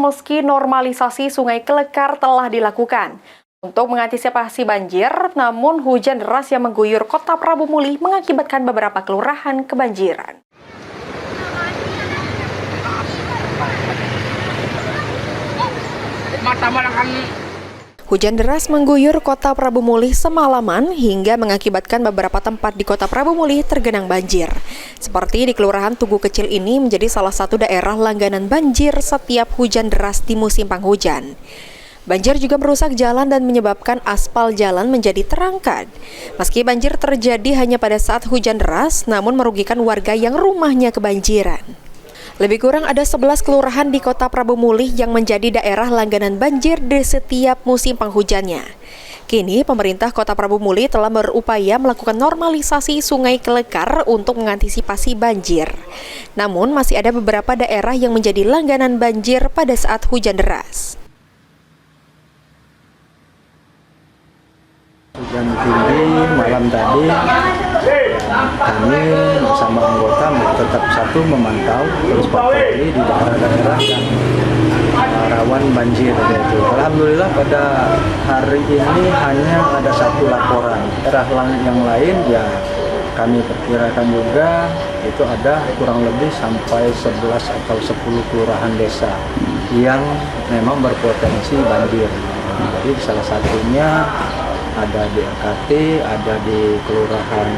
meski normalisasi Sungai Kelekar telah dilakukan. Untuk mengantisipasi banjir, namun hujan deras yang mengguyur Kota Prabu Muli mengakibatkan beberapa kelurahan kebanjiran. Hujan deras mengguyur Kota Prabu Muli semalaman hingga mengakibatkan beberapa tempat di Kota Prabu Muli tergenang banjir. Seperti di Kelurahan Tugu Kecil ini menjadi salah satu daerah langganan banjir setiap hujan deras di musim penghujan. Banjir juga merusak jalan dan menyebabkan aspal jalan menjadi terangkat. Meski banjir terjadi hanya pada saat hujan deras, namun merugikan warga yang rumahnya kebanjiran. Lebih kurang ada 11 kelurahan di Kota Prabu Muli yang menjadi daerah langganan banjir di setiap musim penghujannya. Kini, pemerintah Kota Prabu Muli telah berupaya melakukan normalisasi Sungai Kelekar untuk mengantisipasi banjir. Namun, masih ada beberapa daerah yang menjadi langganan banjir pada saat hujan deras. Hujan tinggi malam tadi, kami bersama anggota tetap memantau terus patroli di daerah-daerah yang rawan banjir. Alhamdulillah pada hari ini hanya ada satu laporan. Daerah yang lain ya kami perkirakan juga itu ada kurang lebih sampai 11 atau 10 kelurahan desa yang memang berpotensi banjir. Jadi salah satunya ada di RKT, ada di Kelurahan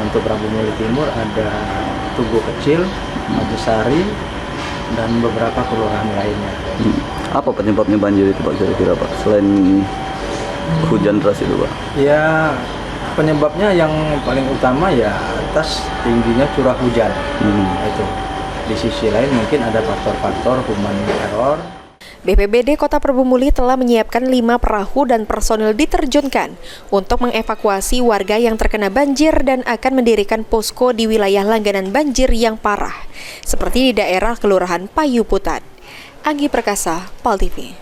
untuk Prabu Muli Timur, ada Tugu Kecil, Majusari, dan beberapa kelurahan lainnya. Apa penyebabnya banjir itu Pak kira-kira Pak? Selain hujan deras itu Pak? Ya, penyebabnya yang paling utama ya atas tingginya curah hujan. Itu. Di sisi lain mungkin ada faktor-faktor human error. BPBD Kota Prabu Muli telah menyiapkan 5 perahu dan personil diterjunkan untuk mengevakuasi warga yang terkena banjir dan akan mendirikan posko di wilayah langganan banjir yang parah, seperti di daerah Kelurahan Payuputan. Anggi Perkasa, PAL TV.